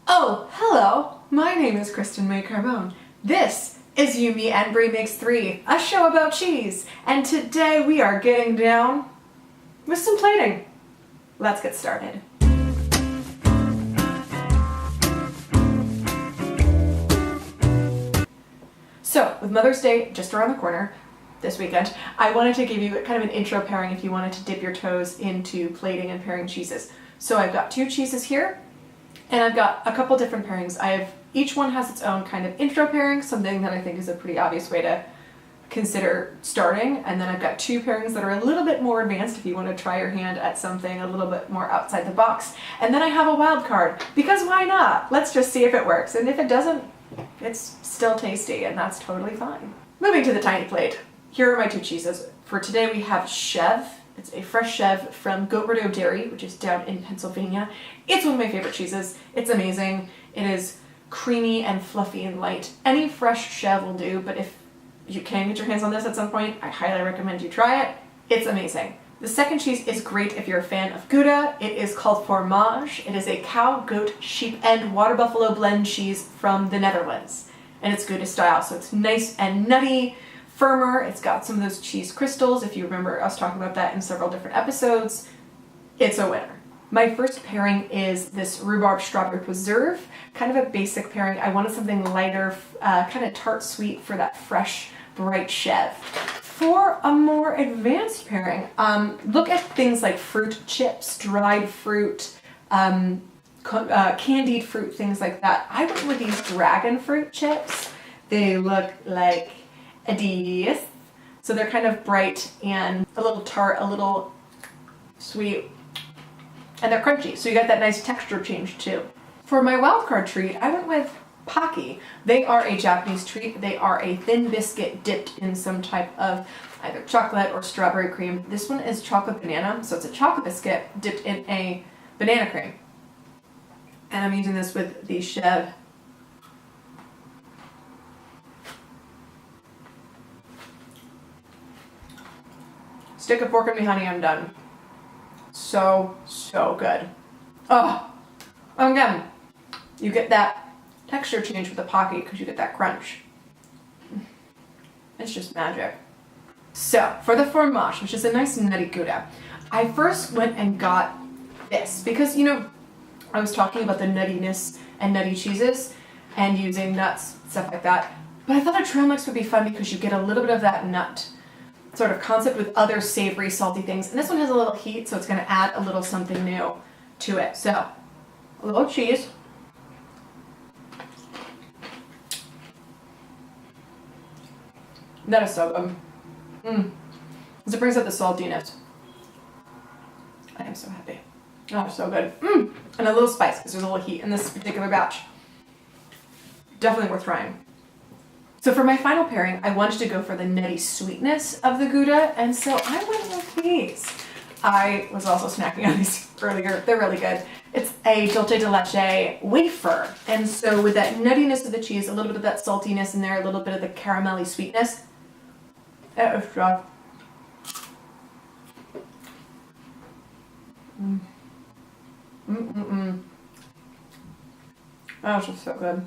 Oh, hello! My name is Kristen Mae Carbone. This is You, Me, and Brie Makes 3, a show about cheese. And today we are getting down with some plating. Let's get started. So, with Mother's Day just around the corner this weekend, I wanted to give you kind of an intro pairing if you wanted to dip your toes into plating and pairing cheeses. So I've got 2 cheeses here. And I've got a couple different pairings. Each one has its own kind of intro pairing, something that I think is a pretty obvious way to consider starting. And then I've got 2 pairings that are a little bit more advanced if you want to try your hand at something a little bit more outside the box. And then I have a wild card, because why not? Let's just see if it works. And if it doesn't, it's still tasty, and that's totally fine. Moving to the tiny plate. Here are my 2 cheeses. For today we have Chev. It's a fresh Chev from Goat Rodeo Dairy, which is down in Pennsylvania. It's one of my favorite cheeses. It's amazing. It is creamy and fluffy and light. Any fresh Chev will do, but if you can get your hands on this at some point, I highly recommend you try it. It's amazing. The second cheese is great if you're a fan of Gouda. It is called Fromage. It is a cow, goat, sheep, and water buffalo blend cheese from the Netherlands. And it's Gouda style, so it's nice and nutty, firmer. It's got some of those cheese crystals, if you remember us talking about that in several different episodes. It's a winner. My first pairing is this rhubarb strawberry preserve, kind of a basic pairing. I wanted something lighter, kind of tart sweet for that fresh, bright Chev. For a more advanced pairing, look at things like fruit chips, dried fruit, candied fruit, things like that. I went with these dragon fruit chips. They look like Adidas. So they're kind of bright and a little tart, a little sweet, and they're crunchy. So you got that nice texture change too. For my wildcard treat, I went with Pocky. They are a Japanese treat. They are a thin biscuit dipped in some type of either chocolate or strawberry cream. This one is chocolate banana, so it's a chocolate biscuit dipped in a banana cream. And I'm using this with the Chev. Stick a fork in me, honey, I'm done. So good. Oh, again, you get that texture change with the Pocky because you get that crunch. It's just magic. So, for the Fromage, which is a nice nutty Gouda, I first went and got this because, I was talking about the nuttiness and nutty cheeses and using nuts, stuff like that. But I thought a trail mix would be fun because you get a little bit of that nut sort of concept with other savory, salty things. And this one has a little heat, so it's going to add a little something new to it. So, a little cheese. That is so good. As it brings out the saltiness. I am so happy. Oh, so good. And a little spice, because there's a little heat in this particular batch. Definitely worth trying. So for my final pairing, I wanted to go for the nutty sweetness of the Gouda, and so I went with these. I was also snacking on these earlier. They're really good. It's a dulce de leche wafer, and so with that nuttiness of the cheese, a little bit of that saltiness in there, a little bit of the caramelly sweetness. That was strong. That was just so good.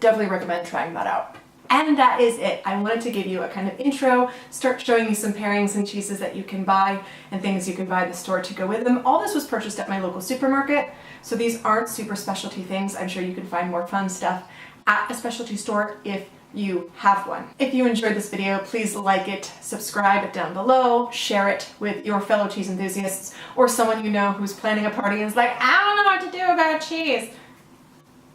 Definitely recommend trying that out. And that is it. I wanted to give you a kind of intro, start showing you some pairings and cheeses that you can buy and things you can buy at the store to go with them. All this was purchased at my local supermarket, so these aren't super specialty things. I'm sure you can find more fun stuff at a specialty store if you have one. If you enjoyed this video, please like it, subscribe down below, share it with your fellow cheese enthusiasts or someone you know who's planning a party and is like, I don't know what to do about cheese.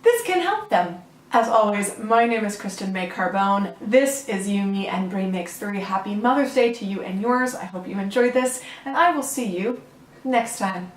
This can help them. As always, my name is Kristen Mae Carbone. This is You, Me, and Brie Makes 3. Happy Mother's Day to you and yours. I hope you enjoyed this, and I will see you next time.